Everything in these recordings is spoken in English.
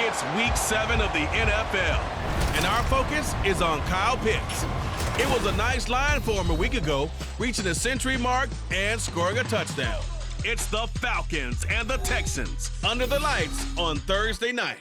It's Week 7 of the NFL, and our focus is on Kyle Pitts. It was a nice line for him a week ago, reaching the century mark and scoring a touchdown. It's the Falcons and the Texans under the lights on Thursday night.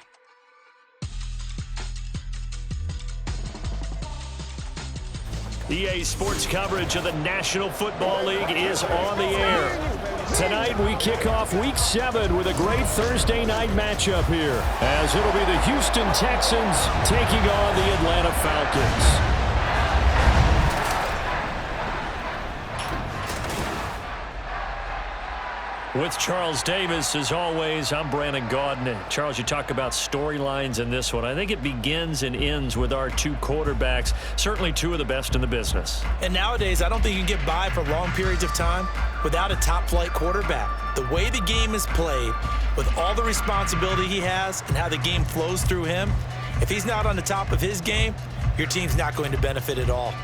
EA Sports coverage of the National Football League is on the air. Tonight we kick off Week 7 with a great Thursday night matchup here, as it'll be the Houston Texans taking on the Atlanta Falcons. With Charles Davis, as always, I'm Brandon Gaudin. Charles, you talk about storylines in this one. I think it begins and ends with our two quarterbacks, certainly two of the best in the business. And nowadays, I don't think you can get by for long periods of time without a top-flight quarterback. The way the game is played, with all the responsibility he has and how the game flows through him, if he's not on the top of his game, your team's not going to benefit at all.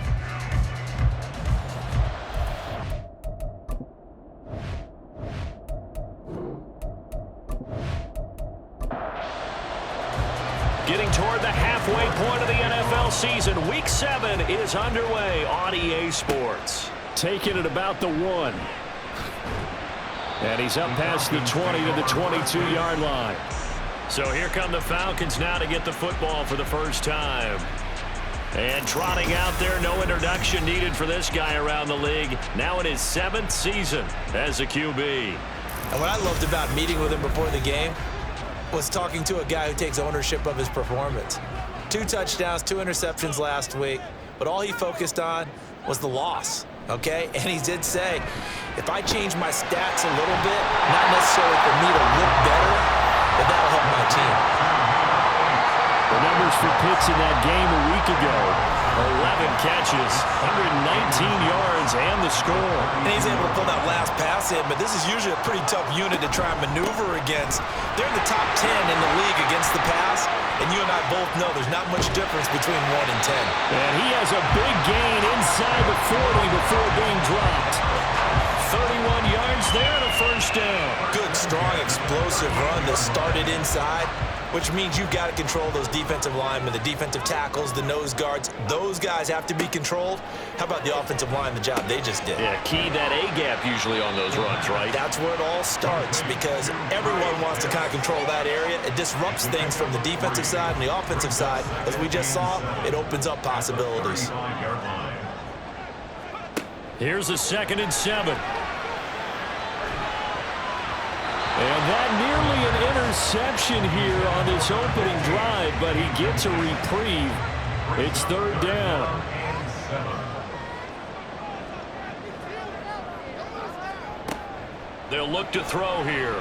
Getting toward the halfway point of the NFL season, Week 7 is underway on EA Sports. Taking it about the 1. And he's up past the 20 to the 22-yard line. So here come the Falcons now to get the football for the first time. And trotting out there, no introduction needed for this guy around the league. Now in his 7th season as a QB. And what I loved about meeting with him before the game was talking to a guy who takes ownership of his performance. 2 touchdowns, 2 interceptions last week, but all he focused on was the loss, okay? And he did say, if I change my stats a little bit, not necessarily for me to look better, but that'll help my team. The numbers for Pitts in that game a week ago: 11 catches, 119 yards, and the score. And he's able to pull that last pass in, but this is usually a pretty tough unit to try and maneuver against. They're in the top 10 in the league against the pass, and you and I both know there's not much difference between 1 and 10. And he has a big gain inside the 40 before being dropped. 31 yards there and a first down. Good, strong, explosive run that started inside, which means you've got to control those defensive linemen, the defensive tackles, the nose guards. Those guys have to be controlled. How about the offensive line, the job they just did? Yeah, key that A-gap usually on those runs, right? That's where it all starts, because everyone wants to kind of control that area. It disrupts things from the defensive side and the offensive side. As we just saw, it opens up possibilities. Here's a 2nd and 7. And that nearly an interception here on this opening drive, but he gets a reprieve. It's 3rd down. They'll look to throw here.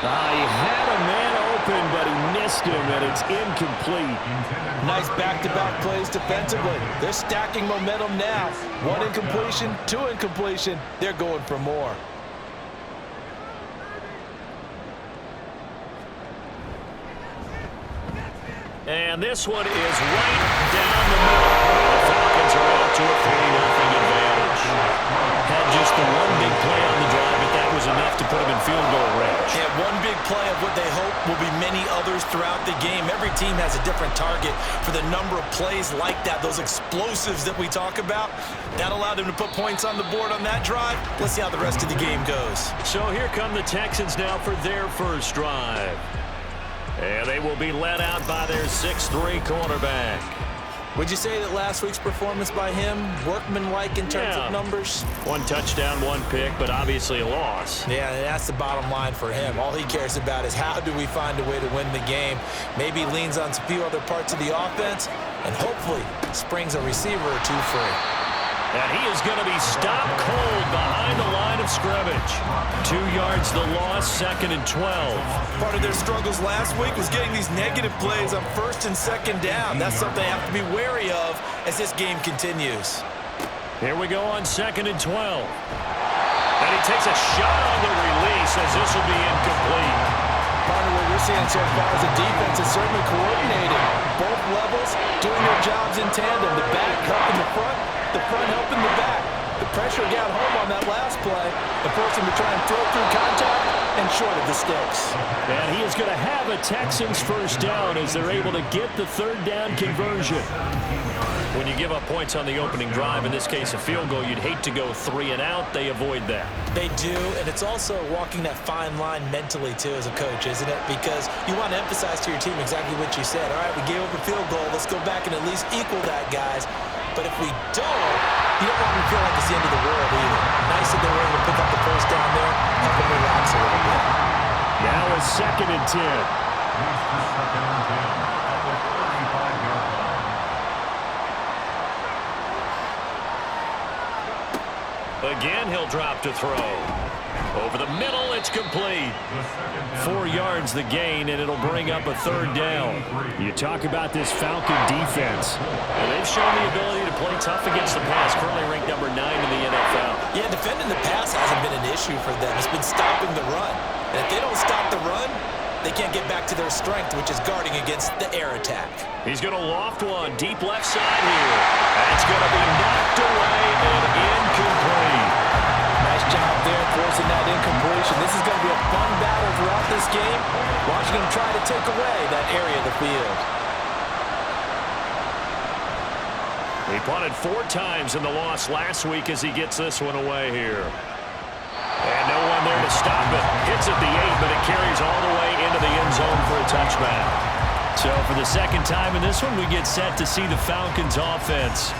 He had a man open, but he missed him, and it's incomplete. Nice back-to-back plays defensively. They're stacking momentum now. 1 incompletion, 2 incompletion. They're going for more. And this one is right down the middle. The Falcons are out to a 3-0 advantage. Had just the one big play on the drive, but that was enough to put them in field goal range. Yeah, one big play of what they hope will be many others throughout the game. Every team has a different target for the number of plays like that, those explosives that we talk about. That allowed them to put points on the board on that drive. Let's see how the rest of the game goes. So here come the Texans now for their first drive. And they will be led out by their 6'3" cornerback. Would you say that last week's performance by him, workmanlike in terms of numbers? 1 touchdown, 1 pick, but obviously a loss. Yeah, that's the bottom line for him. All he cares about is how do we find a way to win the game. Maybe leans on a few other parts of the offense, and hopefully springs a receiver or 2 free. And he is going to be stopped cold behind the line of scrimmage. 2 yards the loss, 2nd and 12. Part of their struggles last week was getting these negative plays on 1st and 2nd down. That's something they have to be wary of as this game continues. Here we go on 2nd and 12. And he takes a shot on the release as this will be incomplete. Part of what we're seeing so far is the defense is certainly coordinating. Both levels doing their jobs in tandem. The back helping the front helping the back. The pressure got home on that last play and forced him to try and throw through contact and short of the sticks. And he is going to have a Texans first down as they're able to get the third down conversion. When you give up points on the opening drive, in this case a field goal, you'd hate to go 3 and out. They avoid that. They do, and it's also walking that fine line mentally, too, as a coach, isn't it? Because you want to emphasize to your team exactly what you said. All right, we gave up a field goal. Let's go back and at least equal that, guys. But if we don't, you don't want to feel like it's the end of the world either. Nice that they were able to pick up the first down there, help them relax a little bit. Now a 2nd and 10. Again, he'll drop to throw. Over the middle, it's complete. 4 yards the gain, and it'll bring up a third down. You talk about this Falcon defense. Well, they've shown the ability to play tough against the pass, currently ranked number 9 in the NFL. Yeah, defending the pass hasn't been an issue for them. It's been stopping the run. And if they don't stop the run, they can't get back to their strength, which is guarding against the air attack. He's going to loft one deep left side here. That's going to be knocked away and incomplete. Nice job there forcing that incompletion. This is going to be a fun battle throughout this game. Watching him try to take away that area of the field. He punted 4 times in the loss last week as he gets this one away here. And no one there to stop it. Hits at the 8, but it carries all the way into the end zone for a touchback. So for the second time in this one, we get set to see the Falcons offense.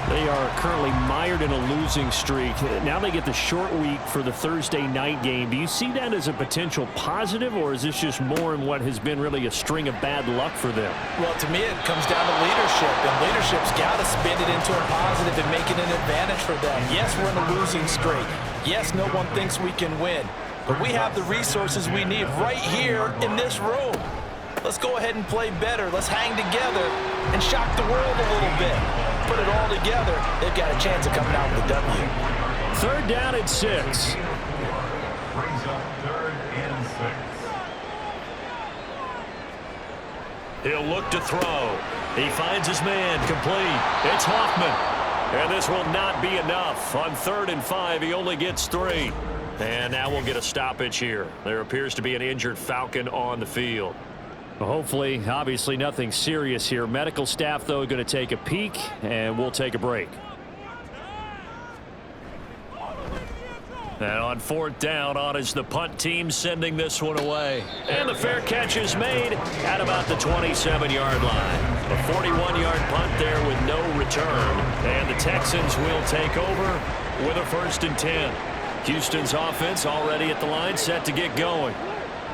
They are currently mired in a losing streak. Now they get the short week for the Thursday night game. Do you see that as a potential positive, or is this just more in what has been really a string of bad luck for them? Well, to me, it comes down to leadership, and leadership's got to spin it into a positive and make it an advantage for them. Yes, we're in a losing streak. Yes, no one thinks we can win, but we have the resources we need right here in this room. Let's go ahead and play better. Let's hang together and shock the world a little bit. Put it all together, they've got a chance of coming out with a W. 3rd down and 6. Brings up 3rd and 6. He'll look to throw. He finds his man, complete. It's Hoffman. And this will not be enough. On 3rd and 5, he only gets 3. And now we'll get a stoppage here. There appears to be an injured Falcon on the field. Well, hopefully, obviously nothing serious here. Medical staff, though, going to take a peek, and we'll take a break. And on 4th down, on is the punt team sending this one away. And the fair catch is made at about the 27-yard line. A 41-yard punt there with no return. And the Texans will take over with a 1st and 10. Houston's offense already at the line, set to get going.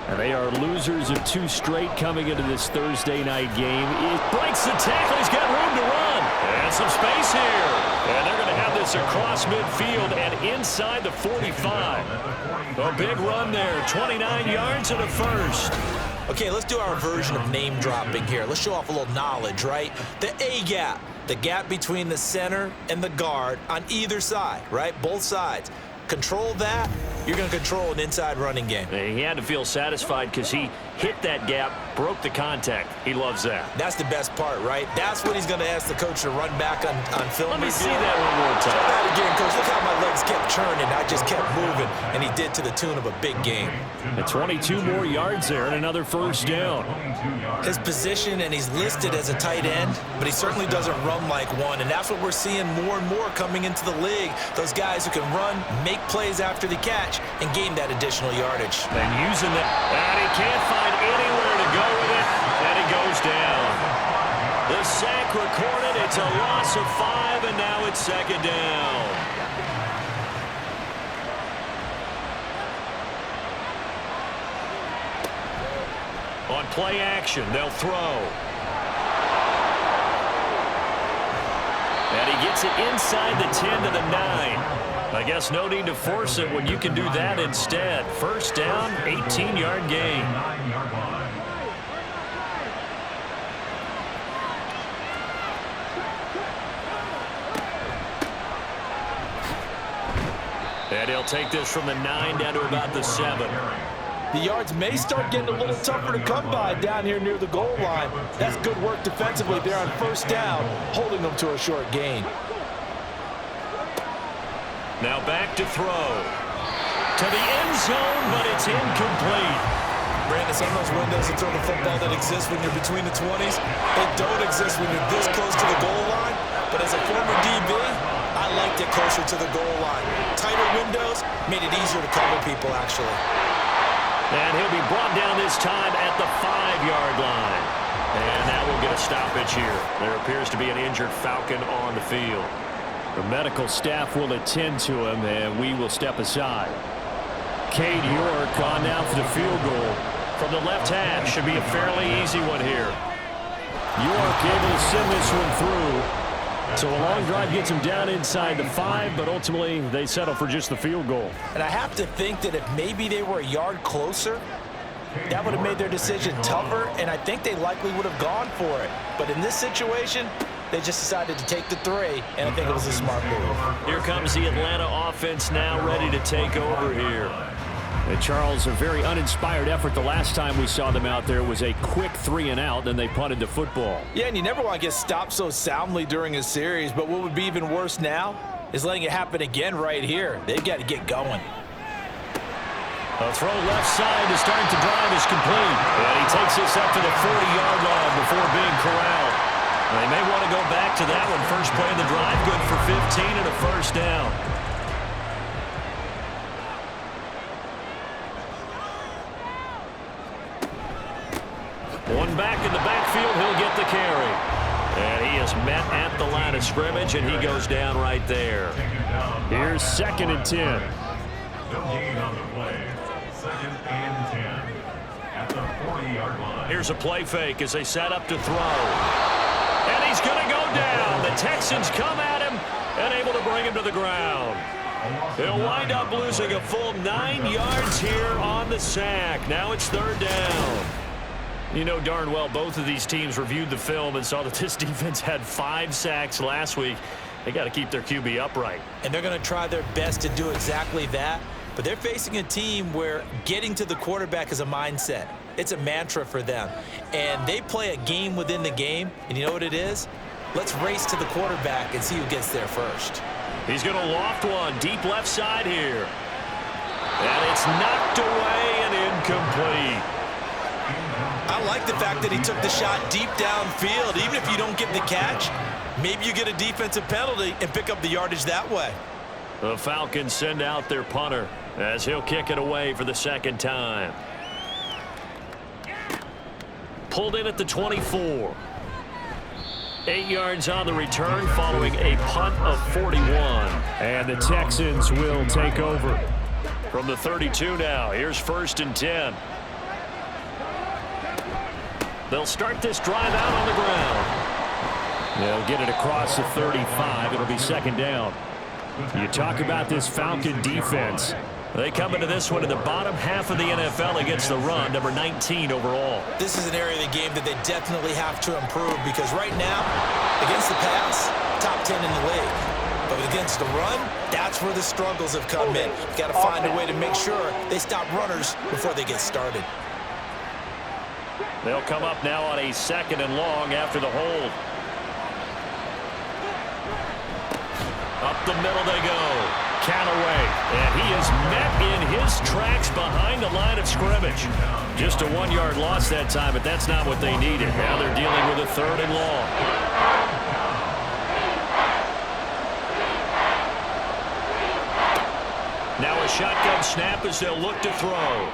And they are losers of 2 straight coming into this Thursday night game. He breaks the tackle. He's got room to run. And some space here. And they're going to have this across midfield and inside the 45. A big run there. 29 yards and a 1st. Okay, let's do our version of name dropping here. Let's show off a little knowledge, right? The A gap. The gap between the center and the guard on either side, right? Both sides. Control that, you're going to control an inside running game. He had to feel satisfied because he hit that gap, broke the contact. He loves that. That's the best part, right? That's what he's going to ask the coach to run back on film. Let me see that one more time. Try that again, coach. Look how my legs kept churning. I just kept moving, and he did to the tune of a big game. And 22 more yards there and another 1st down. His position, and he's listed as a tight end, but he certainly doesn't run like one, and that's what we're seeing more and more coming into the league. Those guys who can run, make plays after the catch, and gain that additional yardage. And using that, and he can't find anywhere to go with it, and he goes down. The sack recorded. It's a loss of 5, and now it's 2nd down. On play action, they'll throw. And he gets it inside the 10 to the 9. I guess no need to force it when you can do that instead. 1st down, 18-yard gain. And he'll take this from the 9 down to about the 7. The yards may start getting a little tougher to come by down here near the goal line. That's good work defensively there on 1st down, holding them to a short gain. Now back to throw. To the end zone, but it's incomplete. Brandon, some of those windows to throw the football that exist when you're between the 20s, they don't exist when you're this close to the goal line. But as a former DB, I liked it closer to the goal line. Tighter windows made it easier to cover people, actually. And he'll be brought down this time at the 5-yard line. And that will get a stoppage here. There appears to be an injured Falcon on the field. The medical staff will attend to him, and we will step aside. Cade York on now for the field goal from the left hash. Should be a fairly easy one here. York able to send this one through. So a long drive gets him down inside the 5, but ultimately they settle for just the field goal. And I have to think that if maybe they were a yard closer, that would have made their decision tougher, and I think they likely would have gone for it. But in this situation, they just decided to take the 3, and I think it was a smart move. Here comes the Atlanta offense now ready to take over here. And Charles, a very uninspired effort the last time we saw them out there was a quick 3-and-out, then they punted the football. Yeah, and you never want to get stopped so soundly during a series, but what would be even worse now is letting it happen again right here. They've got to get going. A throw left side to start the drive is complete. And he takes this up to the 40-yard line before being corralled. They may want to go back to that one. First play of the drive, good for 15 and a first down. One back in the backfield, he'll get the carry. And he is met at the line of scrimmage, and he goes down right there. Here's 2nd and 10. No gain on the play. 2nd and 10 at the 40-yard line. Here's a play fake as they set up to throw. And he's going to go down. The Texans come at him and able to bring him to the ground. He'll wind up losing a full 9 yards here on the sack. Now it's 3rd down. You know darn well both of these teams reviewed the film and saw that this defense had 5 sacks last week. They got to keep their QB upright. And they're going to try their best to do exactly that. But they're facing a team where getting to the quarterback is a mindset. It's a mantra for them. And they play a game within the game. And you know what it is? Let's race to the quarterback and see who gets there first. He's going to loft one deep left side here. And it's knocked away and incomplete. I like the fact that he took the shot deep downfield. Even if you don't get the catch, maybe you get a defensive penalty and pick up the yardage that way. The Falcons send out their punter as he'll kick it away for the 2nd time. Pulled in at the 24. 8 yards on the return following a punt of 41. And the Texans will take over. From the 32 now, here's 1st and 10. They'll start this drive out on the ground. They'll get it across the 35. It'll be 2nd down. You talk about this Falcon defense. They come into this one in the bottom half of the NFL against the run, number 19 overall. This is an area of the game that they definitely have to improve because right now, against the pass, top 10 in the league. But against the run, that's where the struggles have come in. You've got to find a way to make sure they stop runners before they get started. They'll come up now on a 2nd and long after the hold. Up the middle they go. Callaway. And he is met in his tracks behind the line of scrimmage. Just a 1-yard loss that time, but that's not what they needed. Now they're dealing with a 3rd and long. Now a shotgun snap as they'll look to throw.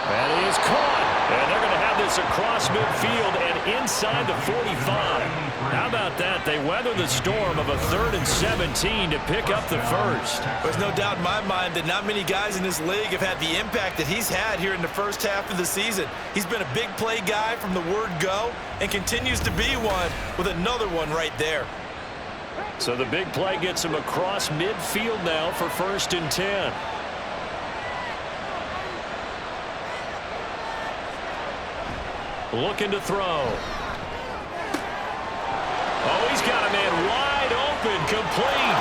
That is caught. And they're going to have this across midfield and inside the 45. How about that? They weather the storm of a 3rd and 17 to pick up the first. There's no doubt in my mind that not many guys in this league have had the impact that he's had here in the first half of the season. He's been a big play guy from the word go and continues to be one with another one right there. So the big play gets him across midfield now for 1st and 10. Looking to throw. Oh, he's got a man wide open, complete.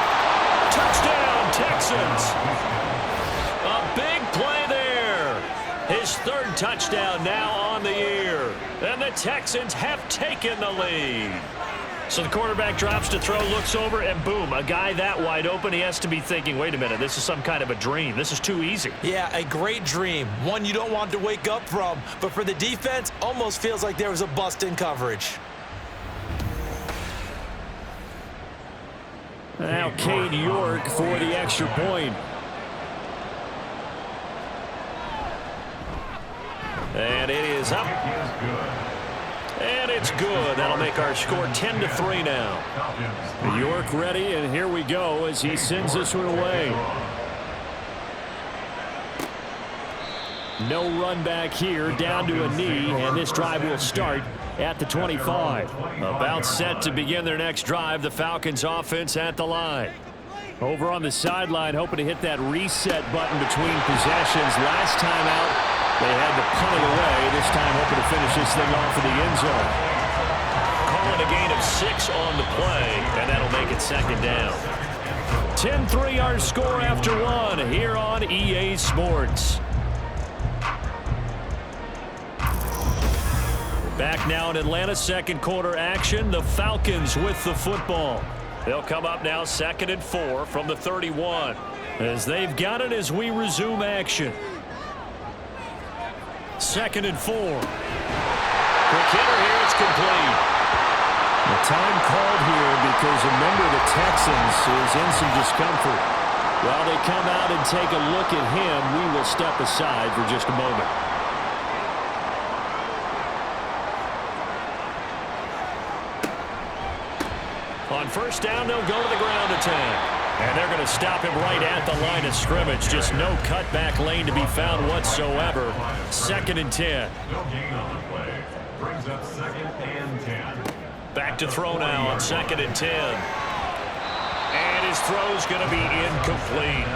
Touchdown, Texans. A big play there. His 3rd touchdown now on the year. And the Texans have taken the lead. So the quarterback drops to throw, looks over, and boom, a guy that wide open, he has to be thinking, wait a minute, this is some kind of a dream. This is too easy. Yeah, a great dream. One you don't want to wake up from. But for the defense, almost feels like there was a bust in coverage. Now Cade York for the extra point. And it is up. And it's good. That'll make our score 10-3 now. York ready, and here we go as he sends this one away. No run back here, down to a knee, and this drive will start at the 25. About set to begin their next drive, the Falcons offense at the line. Over on the sideline, hoping to hit that reset button between possessions. Last time out, they had to punt it away. This time hoping to finish this thing off in the end zone. Calling a gain of 6 on the play, and that'll make it second down. 10-3 our score after 1 here on EA Sports. Back now in Atlanta, second quarter action. The Falcons with the football. They'll come up now 2nd and 4 from the 31. As they've got it as we resume action. 2nd and 4. Quick hitter here, it's complete. The time called here because a member of the Texans is in some discomfort. While they come out and take a look at him, we will step aside for just a moment. On first down, they'll go to the ground attack. And they're going to stop him right at the line of scrimmage. Just no cutback lane to be found whatsoever. 2nd and 10. No gain on the play. Brings up 2nd and 10. Back to throw now on 2nd and 10. And his throw's going to be incomplete.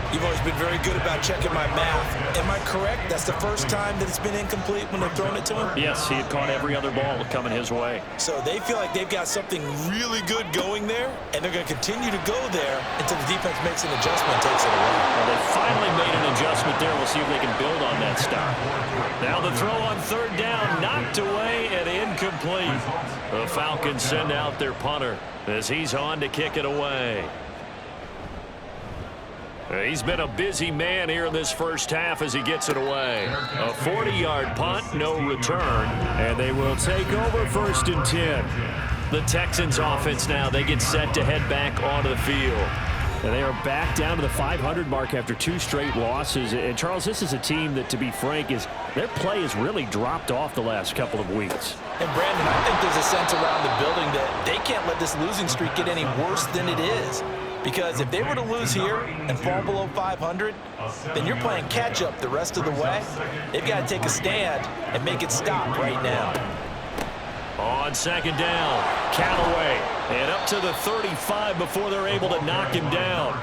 You've always been very good about checking my math. Am I correct? That's the first time that it's been incomplete when they've thrown it to him? Yes, he had caught every other ball coming his way. So they feel like they've got something really good going there, and they're going to continue to go there until the defense makes an adjustment and takes it away. Well, they finally made an adjustment there. We'll see if they can build on that stop. Now the throw on 3rd down, knocked away and incomplete. The Falcons send out their punter as he's on to kick it away. He's been a busy man here in this first half as he gets it away. A 40-yard punt, no return, and they will take over 1st and 10. The Texans offense now, they get set to head back onto the field. And they are back down to the 500 mark after 2 straight losses. And, Charles, this is a team that, to be frank, their play has really dropped off the last couple of weeks. And, Brandon, I think there's a sense around the building that they can't let this losing streak get any worse than it is. Because if they were to lose here and fall below 500, then you're playing catch-up the rest of the way. They've got to take a stand and make it stop right now. On 2nd down, Callaway, and up to the 35 before they're able to knock him down.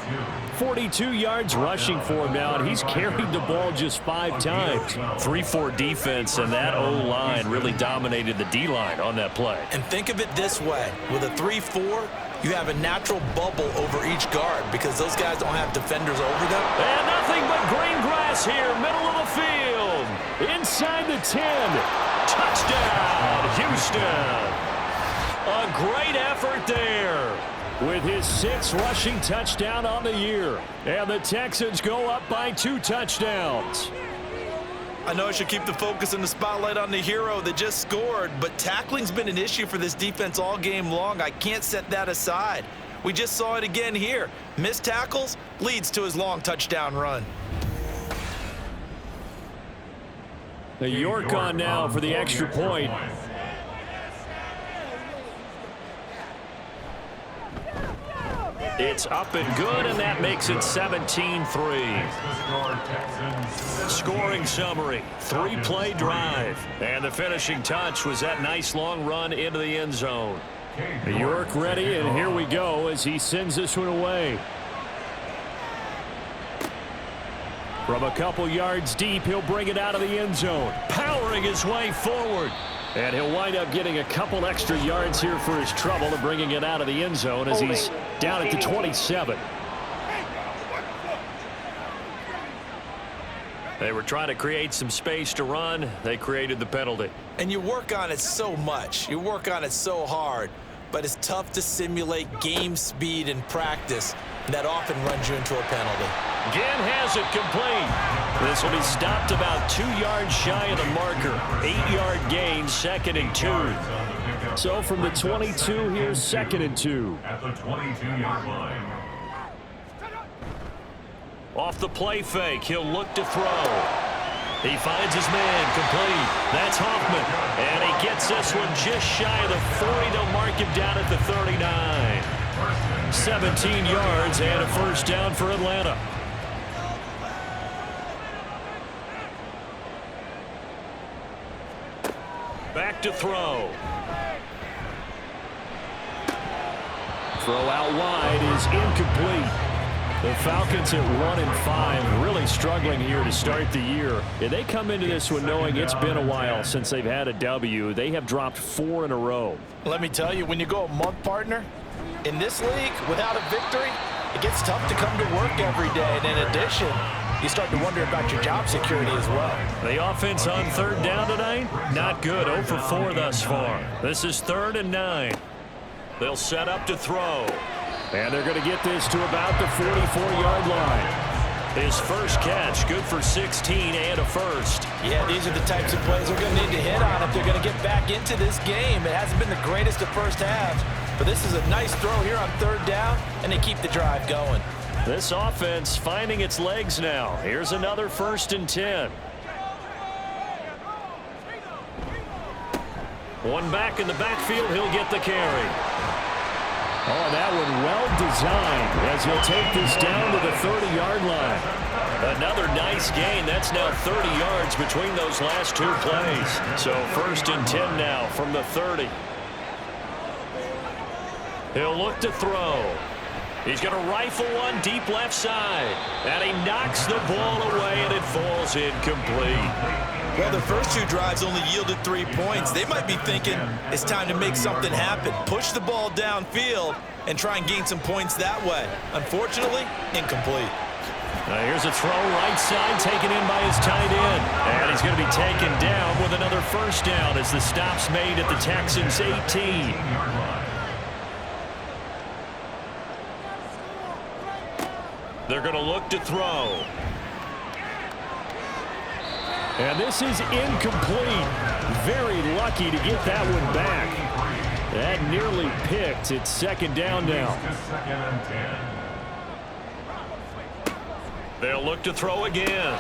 42 yards rushing for him now, and he's carried the ball just 5 times. 3-4 defense, and that O-line really dominated the D-line on that play. And think of it this way. With a 3-4, you have a natural bubble over each guard because those guys don't have defenders over them. And nothing but green grass here, middle of the field. Inside the 10. Touchdown, Houston. A great effort there with his 6th rushing touchdown on the year. And the Texans go up by 2 touchdowns. I know I should keep the focus and the spotlight on the hero that just scored, but tackling's been an issue for this defense all game long. I can't set that aside. We just saw it again here. Missed tackles leads to his long touchdown run. The York on now for the extra point. It's up and good, and that makes it 17-3. Scoring summary, 3-play drive. And the finishing touch was that nice long run into the end zone. York ready, and here we go as he sends this one away. From a couple yards deep, he'll bring it out of the end zone, powering his way forward. And he'll wind up getting a couple extra yards here for his trouble and bringing it out of the end zone as he's down at the 27. They were trying to create some space to run. They created the penalty. And you work on it so much. You work on it so hard. but it's tough to simulate game speed in practice, and that often runs you into a penalty. Ginn has it complete. This will be stopped about 2 yards shy of the marker. 8-yard gain, 2nd and 2. So from the 22, here's 2nd and 2. At the 22-yard line. Off the play fake, he'll look to throw. He finds his man, complete. That's Hoffman. And he gets this one just shy of the 40. They'll mark him down at the 39. 17 yards and a first down for Atlanta. Back to throw. Throw out wide is incomplete. The Falcons at 1-5, really struggling here to start the year. And they come into this one knowing it's been a while since they've had a W. They have dropped 4 in a row. Let me tell you, when you go a month, partner, in this league, without a victory, it gets tough to come to work every day. And in addition, you start to wonder about your job security as well. The offense on 3rd down tonight, not good. 0 for 4 thus far. This is 3rd and 9. They'll set up to throw. And they're going to get this to about the 44-yard line. His first catch, good for 16 and a first. Yeah, these are the types of plays they're going to need to hit on if they're going to get back into this game. It hasn't been the greatest of first halves, but this is a nice throw here on 3rd down, and they keep the drive going. This offense finding its legs now. Here's another 1st and 10. One back in the backfield, he'll get the carry. Oh, that one well designed as he'll take this down to the 30-yard line. Another nice gain. That's now 30 yards between those last 2 plays. So 1st and 10 now from the 30. He'll look to throw. He's going to rifle one deep left side. And he knocks the ball away, and it falls incomplete. Well, the first 2 drives only yielded 3 points. They might be thinking it's time to make something happen. Push the ball downfield and try and gain some points that way. Unfortunately, incomplete. Now here's a throw right side taken in by his tight end. And he's going to be taken down with another first down as the stop's made at the Texans' 18. They're going to look to throw. And this is incomplete. Very lucky to get that one back. That nearly picked. It's 2nd down now. They'll look to throw again.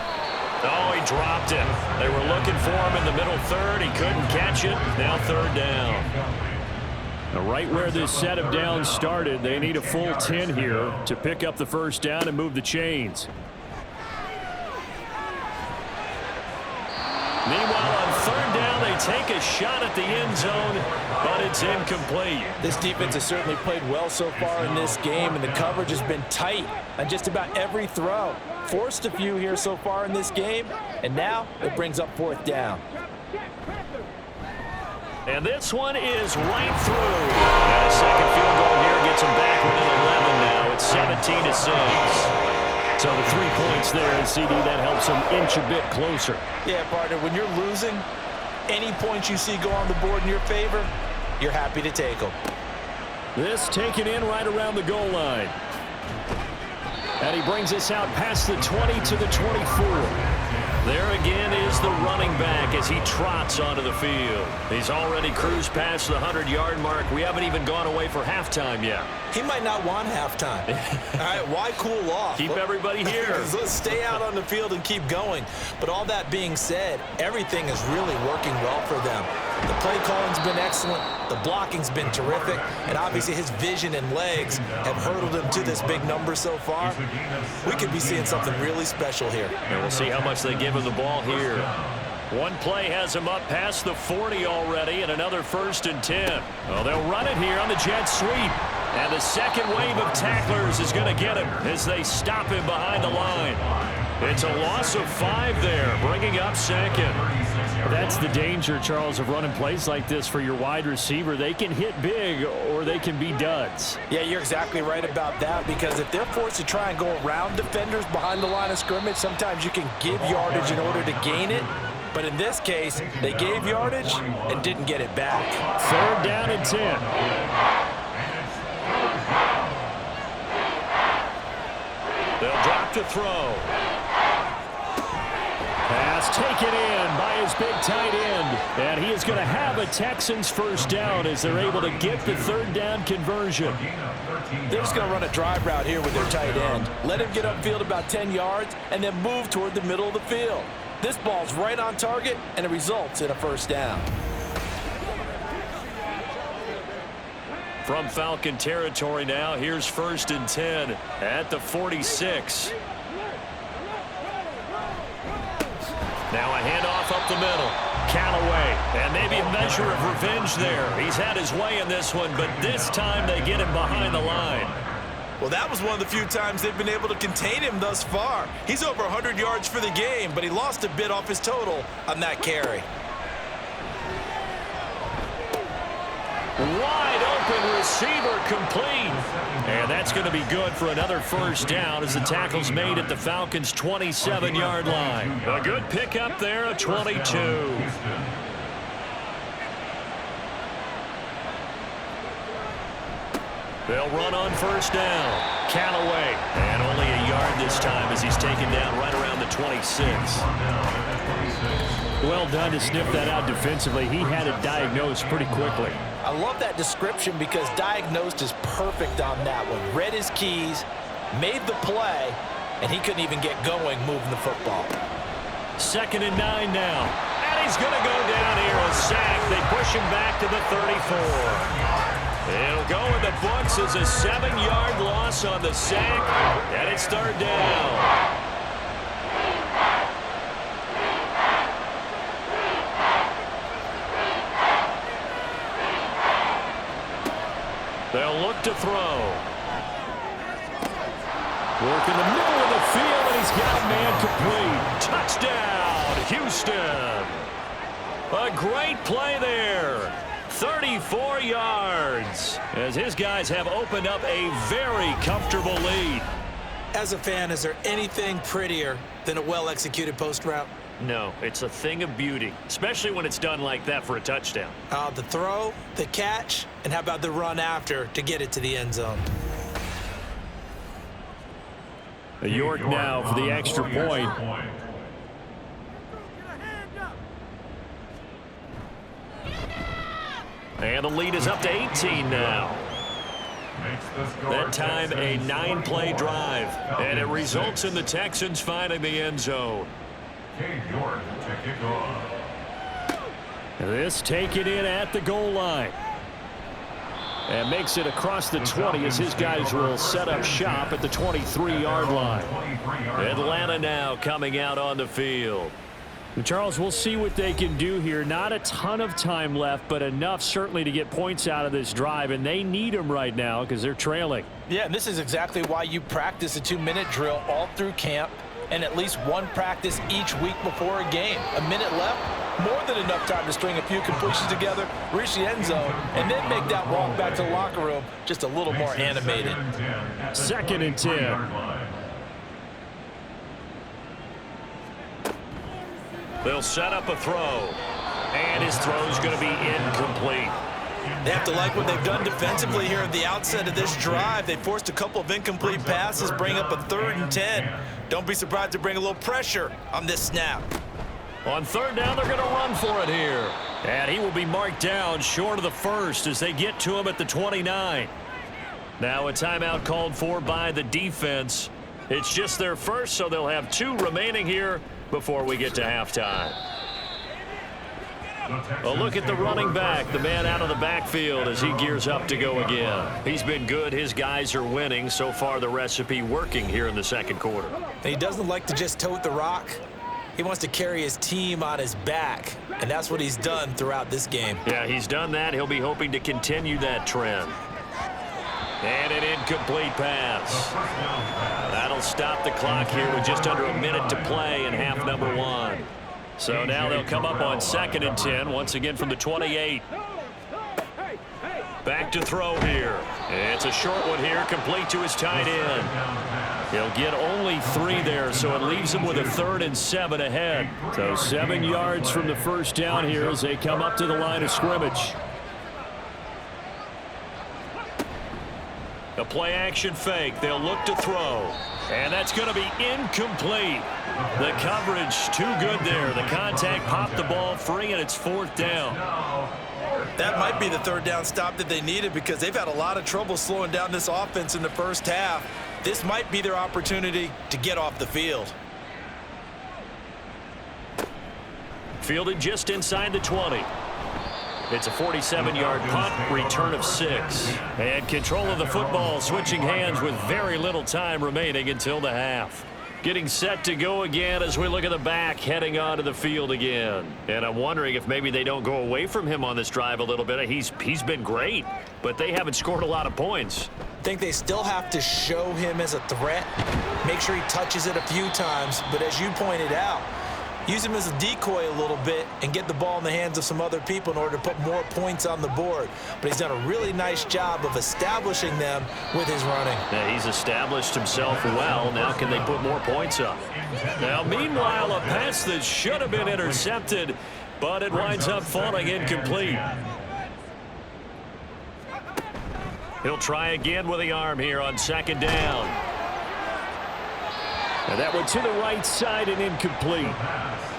Oh, he dropped it. They were looking for him in the middle 3rd. He couldn't catch it. Now 3rd down. Now right where this set of downs started, they need a full 10 here to pick up the first down and move the chains. Meanwhile, on 3rd down, they take a shot at the end zone, but it's incomplete. This defense has certainly played well so far in this game, and the coverage has been tight on just about every throw. Forced a few here so far in this game, and now it brings up 4th down. And this one is right through. And a second field goal here gets them back within 11 now. It's 17-6. So the 3 points there, and CD, that helps them inch a bit closer. Yeah, partner, when you're losing, any points you see go on the board in your favor, you're happy to take them. This taken in right around the goal line. And he brings us out past the 20 to the 24. There again is the running back as he trots onto the field. He's already cruised past the 100-yard mark. We haven't even gone away for halftime yet. He might not want halftime. All right, why cool off? Keep everybody here. Let's stay out on the field and keep going. But all that being said, everything is really working well for them. The play calling's been excellent. The blocking's been terrific. And obviously his vision and legs have hurdled him to this big number so far. We could be seeing something really special here. And we'll see how much they give him the ball here. One play has him up past the 40 already, and another 1st and 10. Well, they'll run it here on the jet sweep. And the second wave of tacklers is going to get him as they stop him behind the line. It's a loss of 5 there, bringing up 2nd. That's the danger, Charles, of running plays like this for your wide receiver. They can hit big or they can be duds. Yeah, you're exactly right about that, because if they're forced to try and go around defenders behind the line of scrimmage, sometimes you can give yardage in order to gain it. But in this case, they gave yardage and didn't get it back. 3rd down and 10. They'll drop to throw. Pass taken in by his big tight end. And he is going to have a Texans first down as they're able to get the 3rd down conversion. They're just going to run a drive route here with their tight end. Let him get upfield about 10 yards and then move toward the middle of the field. This ball's right on target, and it results in a first down. From Falcon territory now, here's 1st and 10 at the 46. Now a handoff up the middle. Callaway, and maybe a measure of revenge there. He's had his way in this one, but this time they get him behind the line. Well, that was one of the few times they've been able to contain him thus far. He's over 100 yards for the game, but he lost a bit off his total on that carry. Wide open receiver complete. And that's going to be good for another first down as the tackle's made at the Falcons' 27-yard line. A good pickup there, a 22. They'll run on first down. Callaway. And only a yard this time as he's taken down right around the 26. Well done to sniff that out defensively. He had it diagnosed pretty quickly. I love that description because diagnosed is perfect on that one. Read his keys, made the play, and he couldn't even get going moving the football. 2nd and 9 now. And he's going to go down here, a sack. They push him back to the 34. It'll go in the books as a 7-yard loss on the sack, and it's 3rd down. They'll look to throw. Work in the middle of the field, and he's got a man complete. Touchdown, Houston. A great play there. 34 yards as his guys have opened up a very comfortable lead. As a fan, is there anything prettier than a well-executed post route? No, it's a thing of beauty, especially when it's done like that for a touchdown. The throw, the catch, and how about the run after to get it to the end zone? York now for the extra point. And the lead is up to 18 now. That time a 9-play drive, and it results in the Texans finding the end zone. This taken in at the goal line. And makes it across the 20 as his guys will set up shop at the 23-yard line. Atlanta now coming out on the field. Charles, we'll see what they can do here. Not a ton of time left, but enough certainly to get points out of this drive, and they need them right now because they're trailing. Yeah, and this is exactly why you practice a 2-minute drill all through camp and at least one practice each week before a game. A minute left, more than enough time to string a few completions together, reach the end zone, and then make that walk back to the locker room just a little more animated. 2nd and 10. They'll set up a throw, and his throw's going to be incomplete. They have to like what they've done defensively here at the outset of this drive. They forced a couple of incomplete passes, bring up a 3rd and 10. Don't be surprised to bring a little pressure on this snap. On 3rd down, they're going to run for it here. And he will be marked down short of the first as they get to him at the 29. Now a timeout called for by the defense. It's just their first, so they'll have 2 remaining here before we get to halftime. A look at the running back, the man out of the backfield as he gears up to go again. He's been good. His guys are winning. So far, the recipe working here in the 2nd quarter. He doesn't like to just tote the rock. He wants to carry his team on his back, and that's what he's done throughout this game. Yeah, he's done that. He'll be hoping to continue that trend. And an incomplete pass. That'll stop the clock here with just under a minute to play in half number 1. So now they'll come up on 2nd and 10, once again from the 28. Back to throw here. It's a short one here, complete to his tight end. He'll get only 3 there, so it leaves him with a 3rd and 7 ahead. So 7 yards from the first down here as they come up to the line of scrimmage. A play-action fake. They'll look to throw. And that's going to be incomplete. The coverage too good there. The contact popped the ball free, and it's 4th down. That might be the 3rd down stop that they needed because they've had a lot of trouble slowing down this offense in the first half. This might be their opportunity to get off the field. Fielded just inside the 20. It's a 47-yard punt, return of 6. And control of the football switching hands with very little time remaining until the half. Getting set to go again as we look at the back heading onto the field again. And I'm wondering if maybe they don't go away from him on this drive a little bit. He's been great, but they haven't scored a lot of points. I think they still have to show him as a threat, make sure he touches it a few times, but as you pointed out, use him as a decoy a little bit and get the ball in the hands of some other people in order to put more points on the board. But he's done a really nice job of establishing them with his running. Yeah, he's established himself well. Now can they put more points up? Now, meanwhile, a pass that should have been intercepted, but it winds up falling incomplete. He'll try again with the arm here on 2nd down. And that went to the right side and incomplete.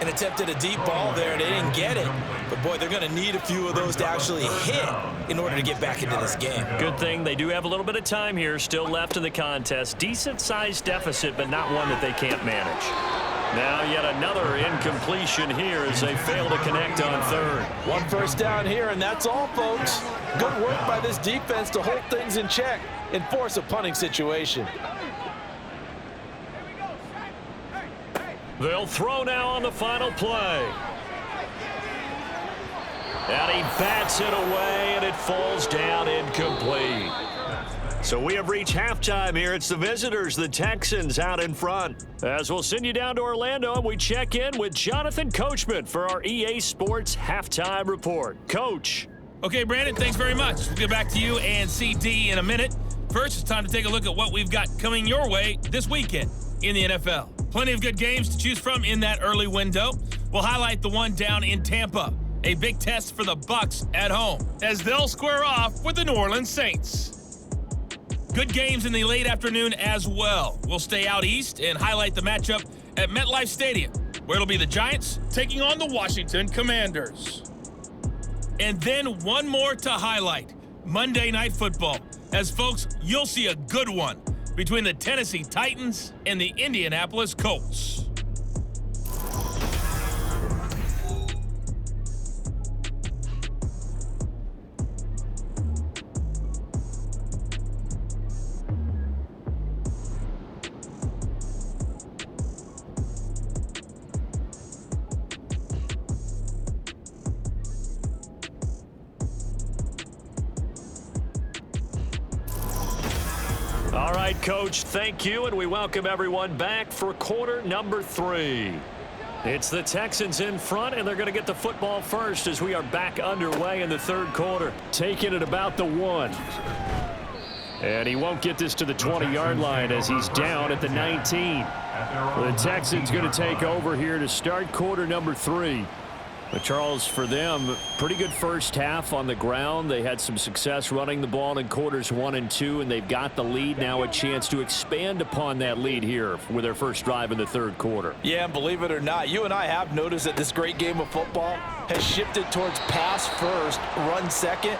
And attempted a deep ball there, and they didn't get it. But, boy, they're going to need a few of those to actually hit in order to get back into this game. Good thing they do have a little bit of time here still left in the contest. Decent-sized deficit, but not one that they can't manage. Now yet another incompletion here as they fail to connect on 3rd. 1 first down here, and that's all, folks. Good work by this defense to hold things in check and force a punting situation. They'll throw now on the final play. And he bats it away, and it falls down incomplete. So we have reached halftime here. It's the visitors, the Texans, out in front. As we'll send you down to Orlando, and we check in with Jonathan Coachman for our EA Sports Halftime Report. Coach. Okay, Brandon, thanks very much. We'll get back to you and CD in a minute. First, it's time to take a look at what we've got coming your way this weekend in the NFL. Plenty of good games to choose from in that early window. We'll highlight the one down in Tampa, a big test for the Bucs at home, as they'll square off with the New Orleans Saints. Good games in the late afternoon as well. We'll stay out east and highlight the matchup at MetLife Stadium, where it'll be the Giants taking on the Washington Commanders. And then one more to highlight, Monday Night Football, as folks, you'll see a good one between the Tennessee Titans and the Indianapolis Colts. All right, Coach, thank you, and we welcome everyone back for quarter number 3. It's the Texans in front, and they're going to get the football first as we are back underway in the 3rd quarter. Taking it about the 1. And he won't get this to the 20-yard line as he's down at the 19. The Texans going to take over here to start quarter number 3. But Charles, for them, pretty good first half on the ground. They had some success running the ball in quarters 1 and 2, and they've got the lead. Now a chance to expand upon that lead here with their first drive in the 3rd quarter. Yeah, and believe it or not, you and I have noticed that this great game of football has shifted towards pass first, run second.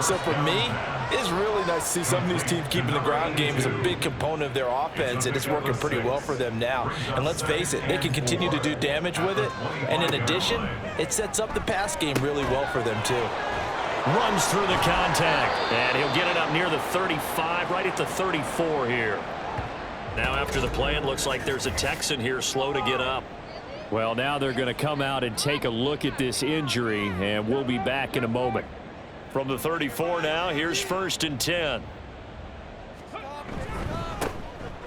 So for me, it's really nice to see some of these teams keeping the ground game as a big component of their offense, and it's working pretty well for them now. And let's face it, they can continue to do damage with it. And in addition, it sets up the pass game really well for them too. Runs through the contact, and he'll get it up near the 35, right at the 34 here. Now after the play, it looks like there's a Texan here slow to get up. Well, now they're going to come out and take a look at this injury, and we'll be back in a moment. From the 34 now, here's 1st and 10.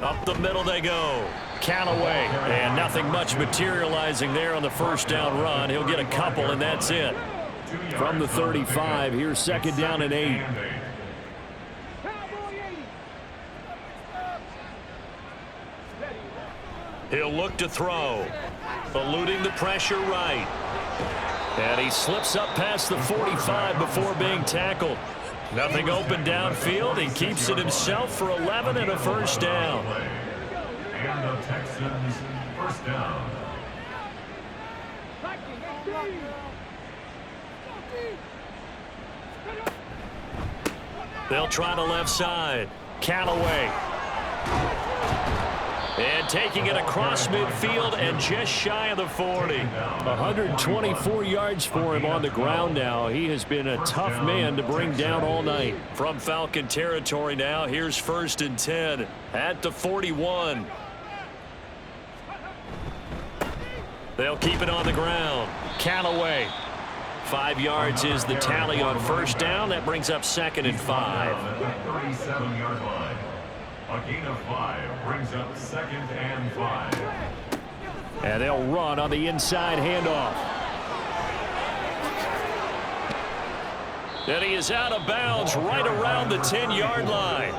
Up the middle they go. Callaway, and nothing much materializing there on the first down run. He'll get a couple, and that's it. From the 35, here's 2nd down and 8. He'll look to throw. Eluding the pressure right. And he slips up past the 45 before being tackled. Nothing open downfield. He keeps it himself for 11 and a first down. And the Texans first down. They'll try the left side. Callaway. And taking it across midfield and just shy of the 40. 124 yards for him on the ground now. He has been a tough man to bring down all night. From Falcon territory now, here's 1st and 10 at the 41. They'll keep it on the ground. Callaway. 5 yards is the tally on first down. That brings up 2nd and 5. At the 37-yard line. A gain of 5 brings up 2nd and 5. And they'll run on the inside handoff. And he is out of bounds right around the 10-yard line.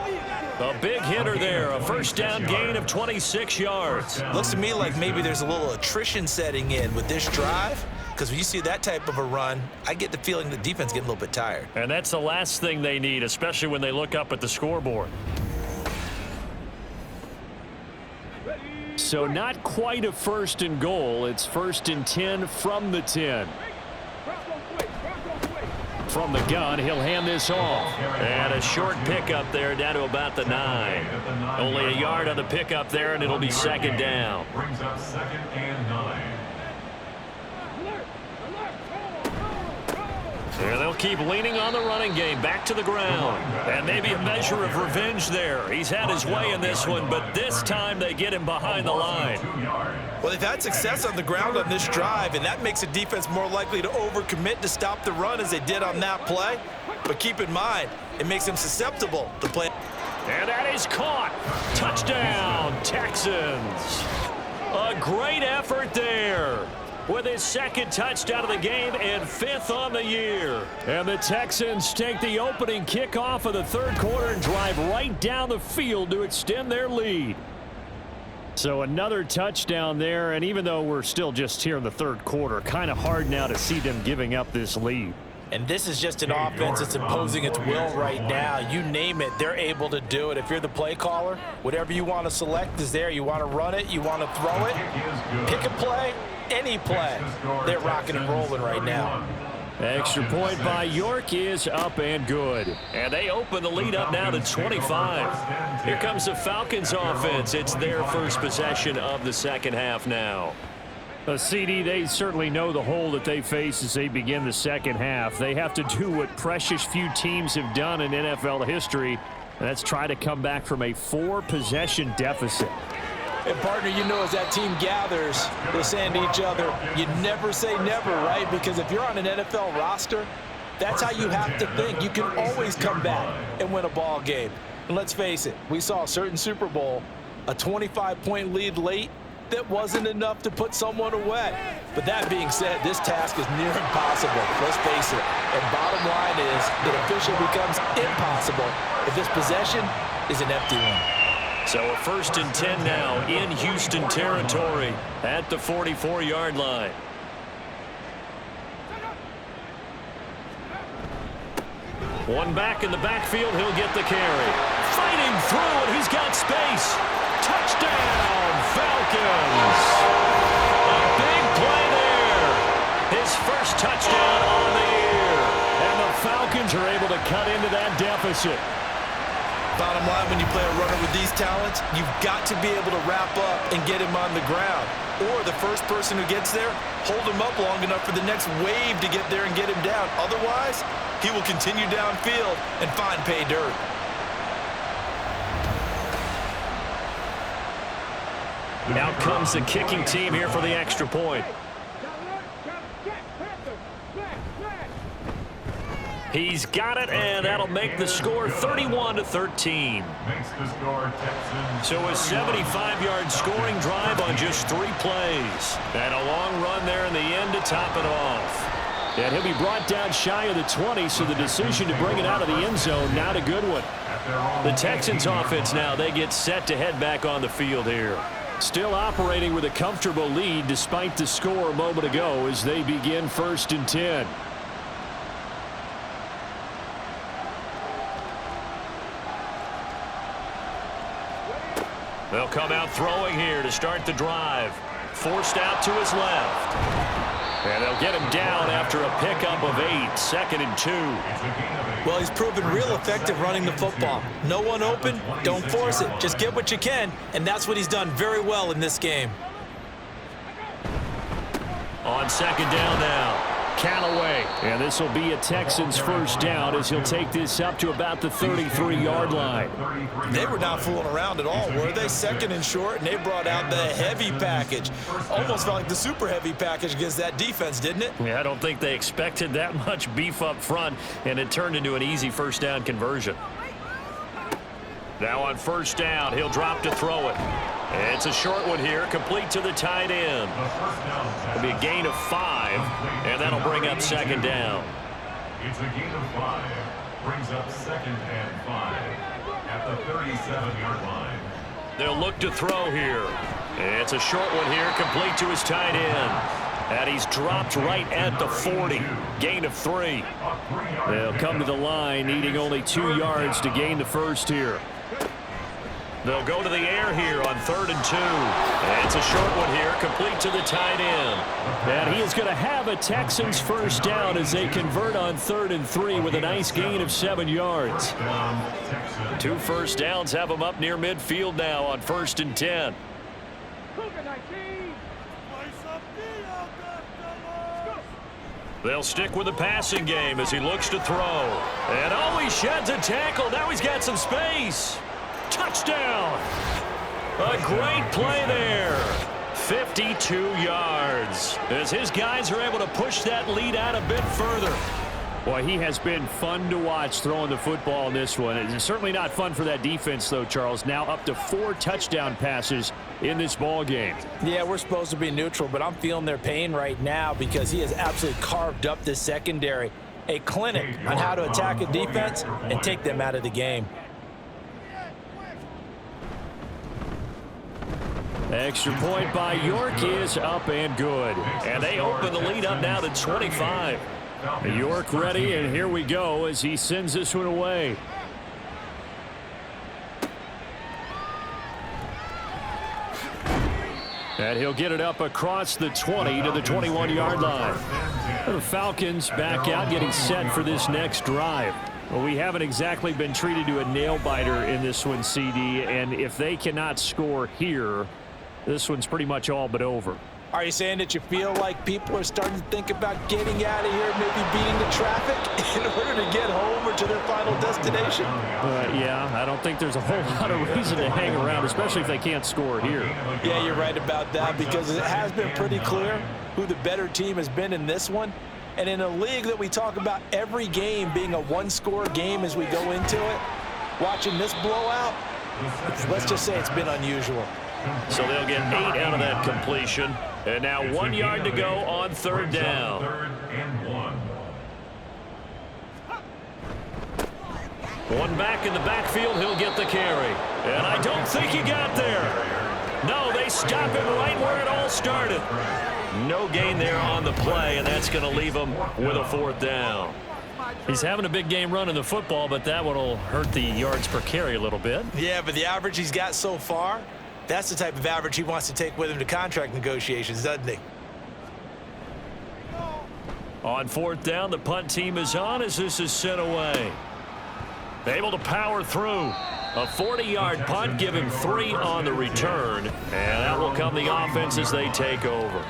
A big hitter there, a first down gain of 26 yards. Looks to me like maybe there's a little attrition setting in with this drive, because when you see that type of a run, I get the feeling the defense getting a little bit tired. And that's the last thing they need, especially when they look up at the scoreboard. So not quite a 1st and goal. It's 1st and 10 from the 10. From the gun, he'll hand this off. And a short pickup there down to about the 9. Only a yard on the pickup there, and it'll be 2nd down. Brings up 2nd and 9. And they'll keep leaning on the running game back to the ground. And maybe a measure of revenge there. He's had his way in this one, but this time they get him behind the line. Well, they've had success on the ground on this drive, and that makes the defense more likely to overcommit to stop the run as they did on that play. But keep in mind, it makes them susceptible to play. And that is caught. Touchdown, Texans. A great effort there, with his 2nd touchdown of the game and 5th on the year. And the Texans take the opening kickoff of the 3rd quarter and drive right down the field to extend their lead. So another touchdown there, and even though we're still just here in the 3rd quarter, kind of hard now to see them giving up this lead. And this is just an offense that's imposing its will right now. You name it, they're able to do it. If you're the play caller, whatever you want to select is there. You want to run it, you want to throw it, pick a play, any play. They're rocking and rolling right now. Extra point by York is up and good. And they open the lead up now to 25. Here comes the Falcons offense. It's their first possession of the 2nd half now. CD, they certainly know the hole that they face as they begin the 2nd half. They have to do what precious few teams have done in NFL history, and that's try to come back from a 4-possession deficit. And partner, you know, as that team gathers, they're saying to each other, you never say never, right? Because if you're on an NFL roster, that's how you have to think. You can always come back and win a ball game. And let's face it, we saw a certain Super Bowl, a 25-point lead late, that wasn't enough to put someone away. But that being said, this task is near impossible. Let's face it. And bottom line is, it officially becomes impossible if this possession is an empty one. So a 1st and 10 now in Houston territory at the 44-yard line. One back in the backfield, he'll get the carry. Fighting through, and he's got space. Touchdown, Falcons. A big play there. His first touchdown on the year. And the Falcons are able to cut into that deficit. Bottom line, when you play a runner with these talents, you've got to be able to wrap up and get him on the ground. Or the first person who gets there, hold him up long enough for the next wave to get there and get him down. Otherwise, he will continue downfield and find pay dirt. Out comes the kicking team here for the extra point. He's got it, and that'll make the score 31-13. Makes the score Texans. So a 75-yard scoring drive on just 3 plays. And a long run there in the end to top it off. And he'll be brought down shy of the 20, so the decision to bring it out of the end zone, not a good one. The Texans offense now, they get set to head back on the field here. Still operating with a comfortable lead despite the score a moment ago as they begin 1st and 10. They'll come out throwing here to start the drive. Forced out to his left. And they'll get him down after a pickup of 8, 2nd and 2. Well, he's proven real effective running the football. No one open, don't force it. Just get what you can, and that's what he's done very well in this game. On 2nd down now. Callaway. And this will be a Texans 1st down as he'll take this up to about the 33-yard line. They were not fooling around at all, were they? 2nd and short, and they brought out the heavy package. Almost felt like the super heavy package against that defense, didn't it? Yeah, I don't think they expected that much beef up front, and it turned into an easy 1st down conversion. Now on 1st down, he'll drop to throw it. It's a short one here, complete to the tight end. It'll be a gain of 5, and that'll bring up 2nd down. It's a gain of 5. Brings up 2nd and 5 at the 37-yard line. They'll look to throw here. It's a short one here, complete to his tight end. And he's dropped right at the 40. Gain of 3. They'll come to the line, needing only 2 yards to gain the 1st here. They'll go to the air here on 3rd and 2. And it's a short one here, complete to the tight end. And he is going to have a Texans 1st down as they convert on 3rd and 3 with a nice gain of 7 yards. 2 1st downs have them up near midfield now on 1st and 10. They'll stick with the passing game as he looks to throw. And oh, he sheds a tackle. Now he's got some space. Touchdown! A great play there. 52 yards as his guys are able to push that lead out a bit further. Boy, he has been fun to watch throwing the football in this one. It's certainly not fun for that defense, though, Charles. Now up to 4 touchdown passes in this ball game. Yeah, we're supposed to be neutral, but I'm feeling their pain right now because he has absolutely carved up this secondary. A clinic on how to attack a defense and take them out of the game. Extra point by York is up and good. And they open the lead up now to 25. York ready, and here we go as he sends this one away. And he'll get it up across the 20 to the 21-yard line. The Falcons back out, getting set for this next drive. Well, we haven't exactly been treated to a nail-biter in this one, CD, and if they cannot score here, this one's pretty much all but over. Are you saying that you feel like people are starting to think about getting out of here, maybe beating the traffic in order to get home or to their final destination? Yeah, I don't think there's a whole lot of reason to hang around, especially if they can't score here. Yeah, you're right about that because it has been pretty clear who the better team has been in this one. And in a league that we talk about every game being a one-score game as we go into it, watching this blowout, let's just say it's been unusual. So they'll get 8 out of that completion. And now 1 yard to go on 3rd down. 3rd and 1. One back in the backfield, he'll get the carry. And I don't think he got there. No, they stop him right where it all started. No gain there on the play, and that's going to leave him with a 4th down. He's having a big game running the football, but that one will hurt the yards per carry a little bit. Yeah, but the average he's got so far, that's the type of average he wants to take with him to contract negotiations, doesn't he? On 4th down, the punt team is on as this is sent away. Able to power through. A 40-yard punt, give him 3 on the return. And that will come the offense as they take over.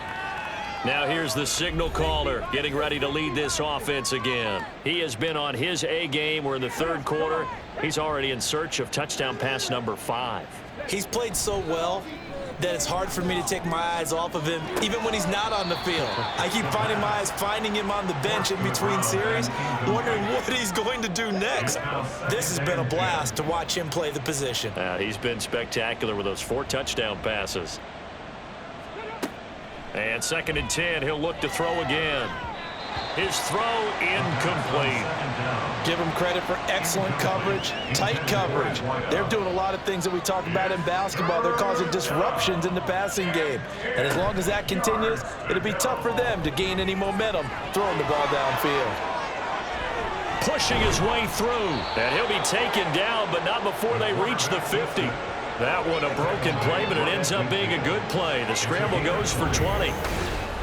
Now here's the signal caller getting ready to lead this offense again. He has been on his A game. We're in the 3rd quarter. He's already in search of touchdown pass number 5. He's played so well that it's hard for me to take my eyes off of him, even when he's not on the field. I keep finding my eyes finding him on the bench in between series, wondering what he's going to do next. This has been a blast to watch him play the position. He's been spectacular with those 4 touchdown passes. And 2nd and 10, he'll look to throw again. His throw incomplete. Give them credit for excellent coverage, tight coverage. They're doing a lot of things that we talk about in basketball. They're causing disruptions in the passing game. And as long as that continues, it'll be tough for them to gain any momentum throwing the ball downfield. Pushing his way through. And he'll be taken down, but not before they reach the 50. That one a broken play, but it ends up being a good play. The scramble goes for 20.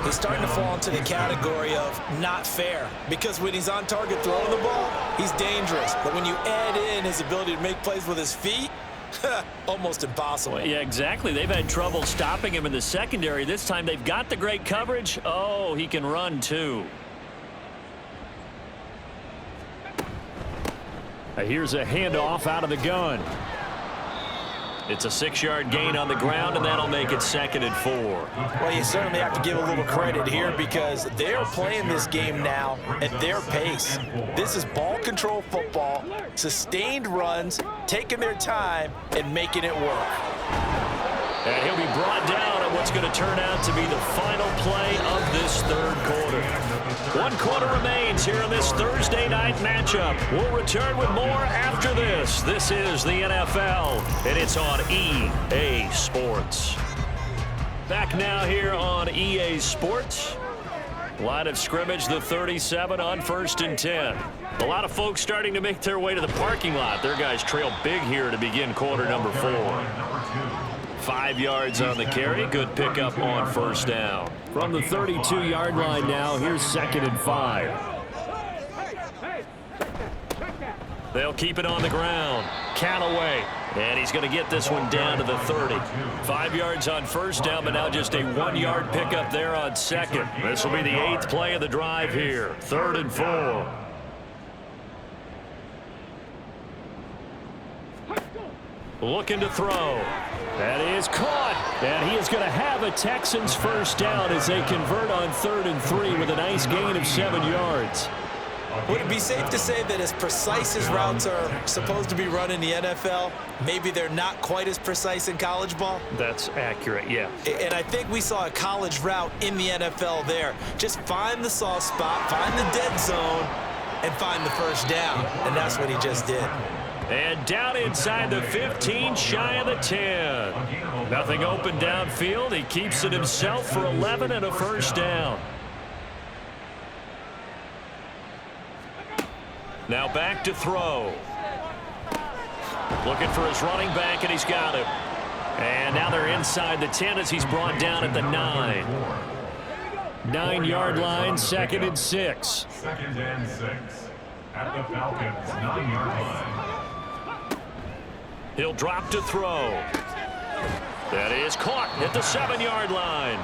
He's starting to fall into the category of not fair, because when he's on target throwing the ball, he's dangerous. But when you add in his ability to make plays with his feet, almost impossible. Well, yeah, exactly. They've had trouble stopping him in the secondary. This time they've got the great coverage. Oh, he can run too. Here's a handoff out of the gun. It's a 6-yard gain on the ground, and that'll make it 2nd and 4. Well, you certainly have to give a little credit here because they're playing this game now at their pace. This is ball control football, sustained runs, taking their time, and making it work. And he'll be brought down on what's going to turn out to be the final play of this 3rd quarter. 1 quarter remains here in this Thursday night matchup. We'll return with more after this. This is the NFL, and it's on EA Sports. Back now here on EA Sports. Line of scrimmage, the 37 on 1st and 10. A lot of folks starting to make their way to the parking lot. Their guys trail big here to begin quarter number 4. 5 yards on the carry. Good pickup on 1st down. From the 32-yard line now, here's 2nd and 5. They'll keep it on the ground. Callaway. And he's going to get this one down to the 30. 5 yards on 1st down, but now just a 1-yard pickup there on 2nd. This will be the 8th play of the drive here. 3rd and 4. Looking to throw. That is caught. And he is going to have a Texans 1st down as they convert on 3rd and 3 with a nice gain of 7 yards. Would it be safe to say that as precise as routes are supposed to be run in the NFL, maybe they're not quite as precise in college ball? That's accurate, yeah. And I think we saw a college route in the NFL there. Just find the soft spot, find the dead zone, and find the 1st down. And that's what he just did. And down inside the 15, shy of the 10. Nothing open downfield. He keeps it himself for 11 and a 1st down. Now back to throw. Looking for his running back, and he's got him. And now they're inside the 10 as he's brought down at the 9. 9-yard line, 2nd and 6. 2nd and 6 at the Falcons 9-yard line. He'll drop to throw. That is caught at the 7-yard line.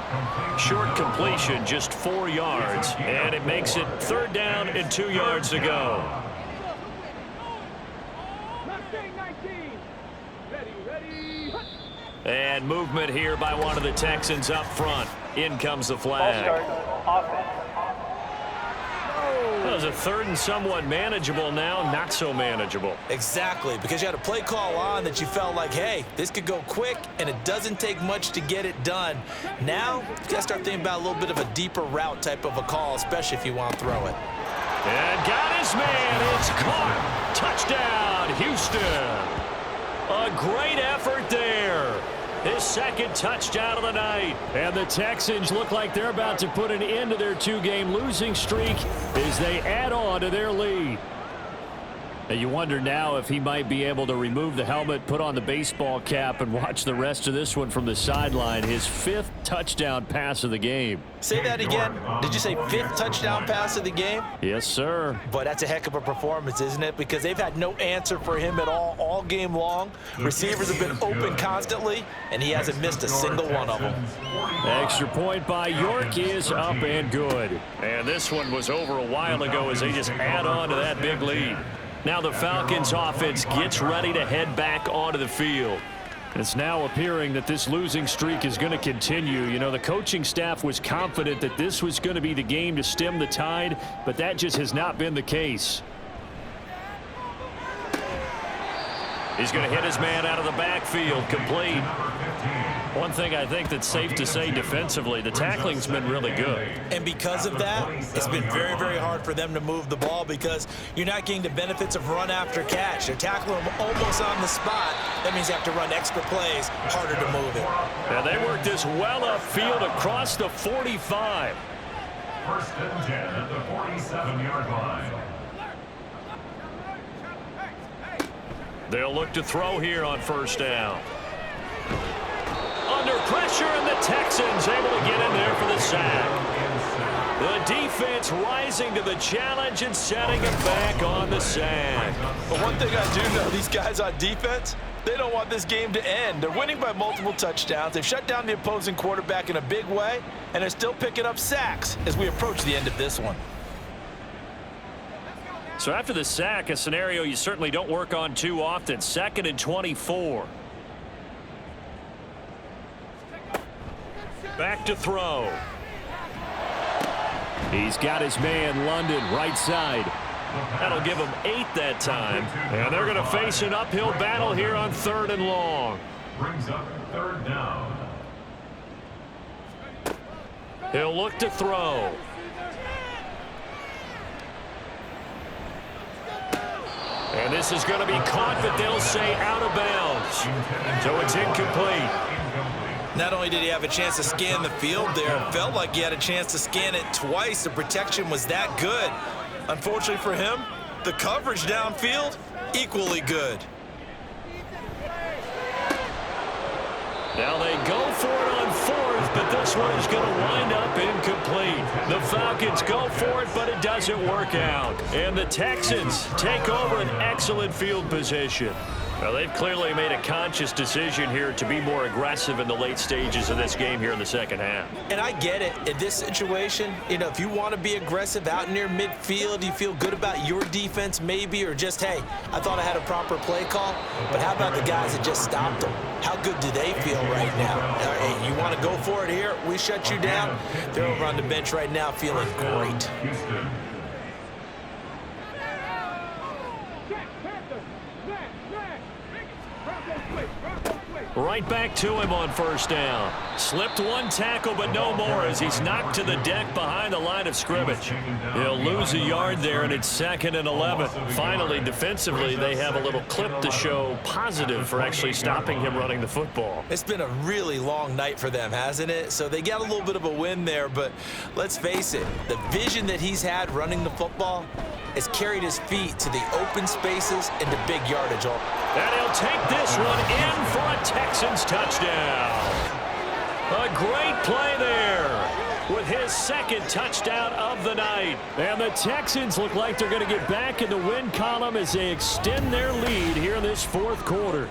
Short completion, just 4 yards. And it makes it 3rd down and 2 yards to go. And movement here by one of the Texans up front. In comes the flag. That was a 3rd and somewhat manageable, now not so manageable. Exactly, because you had a play call on that you felt like, hey, this could go quick, and it doesn't take much to get it done. Now, you got to start thinking about a little bit of a deeper route type of a call, especially if you want to throw it. And got his man. It's caught. Touchdown, Houston. A great effort there. His 2nd touchdown of the night. And the Texans look like they're about to put an end to their 2-game losing streak as they add on to their lead. And you wonder now if he might be able to remove the helmet, put on the baseball cap, and watch the rest of this one from the sideline. His 5th touchdown pass of the game. Say that again. Did you say 5th touchdown pass of the game? Yes, sir. But that's a heck of a performance, isn't it? Because they've had no answer for him at all game long. Receivers have been open constantly, and he hasn't missed a single one of them. Extra point by York is up and good. And this one was over a while ago as they just add on to that big lead. Now the Falcons offense gets ready to head back onto the field. It's now appearing that this losing streak is going to continue. You know, the coaching staff was confident that this was going to be the game to stem the tide, but that just has not been the case. He's going to hit his man out of the backfield, complete. One thing I think that's safe to say defensively, the tackling's been really good. And because of that, it's been very, very hard for them to move the ball because you're not getting the benefits of run after catch. They're tackling them almost on the spot. That means you have to run extra plays, harder to move it. And they work this well upfield across the 45. First and 10 at the 47-yard line. They'll look to throw here on first down. Under pressure, and the Texans able to get in there for the sack. The defense rising to the challenge and setting him back on the sack. But one thing I do know, these guys on defense, they don't want this game to end. They're winning by multiple touchdowns. They've shut down the opposing quarterback in a big way, and they're still picking up sacks as we approach the end of this one. So after the sack, a scenario you certainly don't work on too often. 2nd and 24. Back to throw. He's got his man London right side. That'll give him 8 that time. And they're going to face an uphill battle here on 3rd and long. Brings up 3rd down. He'll look to throw. And this is going to be caught, but they'll say out of bounds. So it's incomplete. Not only did he have a chance to scan the field there, it felt like he had a chance to scan it twice. The protection was that good. Unfortunately for him, the coverage downfield, equally good. Now they go for it on 4th, but this one is going to wind up incomplete. The Falcons go for it, but it doesn't work out. And the Texans take over an excellent field position. Well, they've clearly made a conscious decision here to be more aggressive in the late stages of this game here in the second half. And I get it. In this situation, you know, if you want to be aggressive out near midfield, you feel good about your defense maybe, or just, hey, I thought I had a proper play call. But how about the guys that just stopped them? How good do they feel right now? Hey, you want to go for it here? We shut you down. They're over on the bench right now feeling great. Right back to him on first down. Slipped one tackle, but no more as he's knocked to the deck behind the line of scrimmage. He'll lose a yard there, and it's 2nd and 11. Finally, defensively, they have a little clip to show positive for actually stopping him running the football. It's been a really long night for them, hasn't it? So they got a little bit of a win there, but let's face it, the vision that he's had running the football has carried his feet to the open spaces and to big yardage. And he'll take this one in for a Texans touchdown. A great play there with his 2nd touchdown of the night. And the Texans look like they're going to get back in the win column as they extend their lead here in this 4th quarter.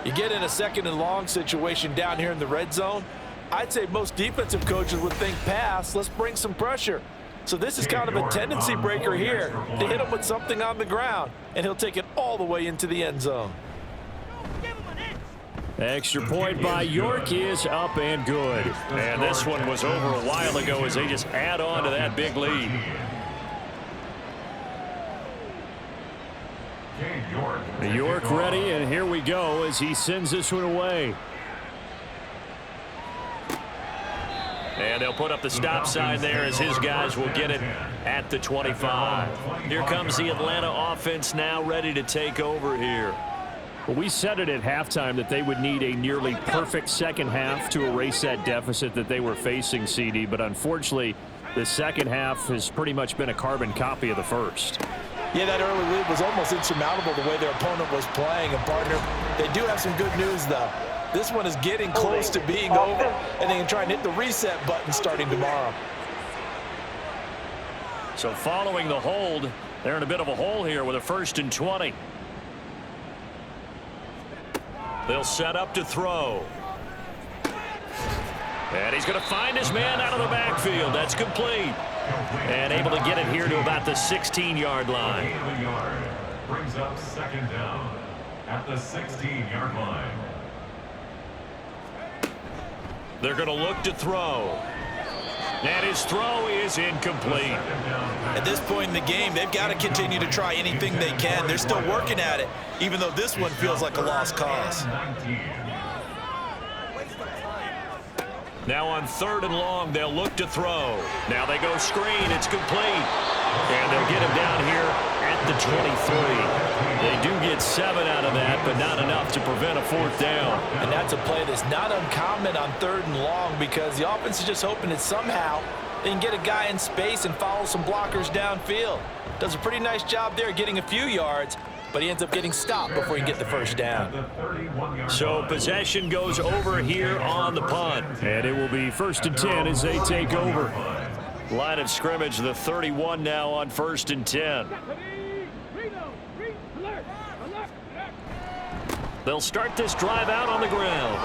You get in a 2nd and long situation down here in the red zone, I'd say most defensive coaches would think pass, let's bring some pressure. So this is kind of a tendency breaker here to hit him with something on the ground, and he'll take it all the way into the end zone. Extra point by York is up and good. And this one was over a while ago as they just add on to that big lead. York ready, and here we go as he sends this one away. And they'll put up the stop sign there as his guys will get it at the 25. Here comes the Atlanta offense now ready to take over here. Well, we said it at halftime that they would need a nearly perfect second half to erase that deficit that they were facing, CD. But unfortunately, the second half has pretty much been a carbon copy of the first. Yeah, that early lead was almost insurmountable the way their opponent was playing. And, partner, they do have some good news, though. This one is getting close to being over, and they can try and hit the reset button starting tomorrow. So following the hold, they're in a bit of a hole here with a 1st and 20. They'll set up to throw. And he's going to find his man out of the backfield. That's complete. And able to get it here to about the 16-yard line. Brings up 2nd down at the 16-yard line. They're going to look to throw. And his throw is incomplete. At this point in the game, they've got to continue to try anything they can. They're still working at it, even though this one feels like a lost cause. Now on 3rd and long, they'll look to throw. Now they go screen. It's complete. And they'll get him down here at the 23. They do get 7 out of that, but not enough to prevent a 4th down. And that's a play that's not uncommon on 3rd and long because the offense is just hoping that somehow they can get a guy in space and follow some blockers downfield. Does a pretty nice job there getting a few yards, but he ends up getting stopped before he can get the 1st down. So possession goes over here on the punt. And it will be 1st and 10 as they take over. Line of scrimmage, the 31 now on 1st and 10. They'll start this drive out on the ground.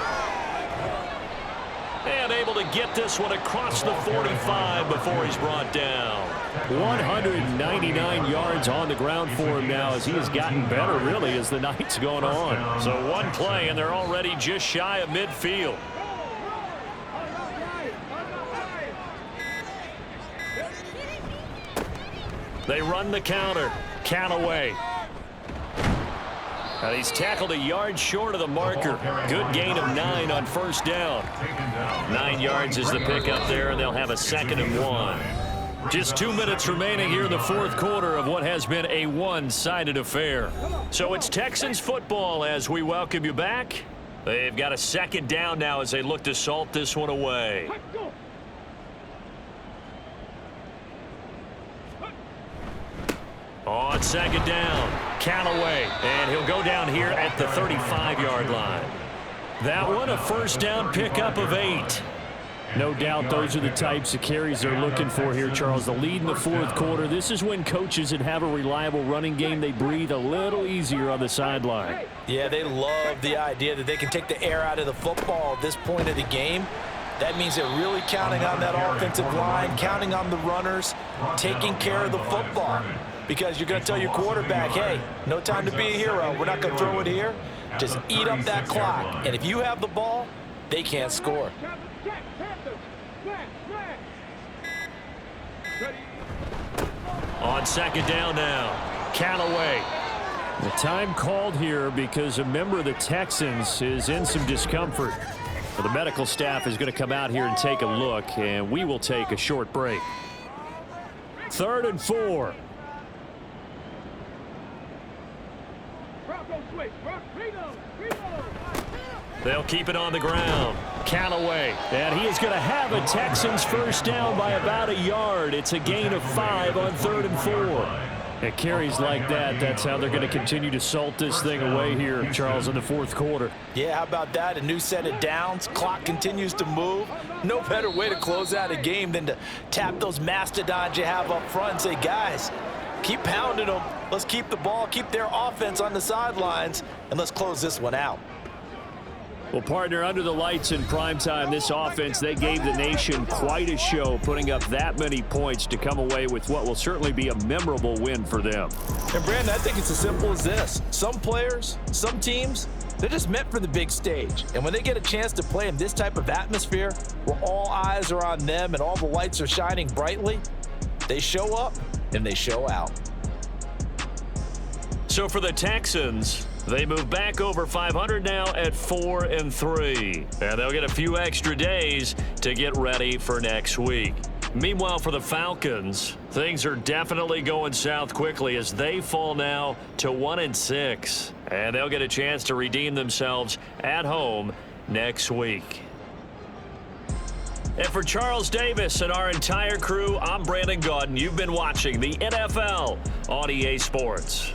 And able to get this one across the 45 before he's brought down. 199 yards on the ground for him now as he has gotten better, really, as the night's going on. So one play, and they're already just shy of midfield. They run the counter. Countaway. And he's tackled a yard short of the marker. Good gain of 9 on 1st down. 9 yards is the pickup there, and they'll have a 2nd and 1. Just 2 minutes remaining here in the 4th quarter of what has been a one-sided affair. So it's Texans football as we welcome you back. They've got a 2nd down now as they look to salt this one away. On 2nd down, Callaway, and he'll go down here at the 35-yard line. That one a 1st down pickup of 8. No doubt those are the types of carries they're looking for here, Charles. The lead in the 4th quarter. This is when coaches that have a reliable running game, they breathe a little easier on the sideline. Yeah, they love the idea that they can take the air out of the football at this point of the game. That means they're really counting on that offensive line, counting on the runners, taking care of the football. Because you're going to tell your quarterback, hey, no time to be a hero. We're not going to throw it here. Just eat up that clock. And if you have the ball, they can't score. On 2nd down now, Callaway. The time called here because a member of the Texans is in some discomfort. The medical staff is going to come out here and take a look, and we will take a short break. 3rd and 4. They'll keep it on the ground. Callaway. And he is going to have a Texans 1st down by about a yard. It's a gain of 5 on 3rd and 4. At carries like that, that's how they're going to continue to salt this thing away here, Charles, in the 4th quarter. Yeah, how about that? A new set of downs. Clock continues to move. No better way to close out a game than to tap those mastodons you have up front and say, guys, keep pounding them. Let's keep the ball, keep their offense on the sidelines, and let's close this one out. Well, partner, under the lights in primetime, this offense, they gave the nation quite a show, putting up that many points to come away with what will certainly be a memorable win for them. And, Brandon, I think it's as simple as this. Some players, some teams, they're just meant for the big stage. And when they get a chance to play in this type of atmosphere where all eyes are on them and all the lights are shining brightly, they show up and they show out. So for the Texans, they move back over 500 now at 4-3. And they'll get a few extra days to get ready for next week. Meanwhile, for the Falcons, things are definitely going south quickly as they fall now to 1-6. And they'll get a chance to redeem themselves at home next week. And for Charles Davis and our entire crew, I'm Brandon Gaudin. You've been watching the NFL on EA Sports.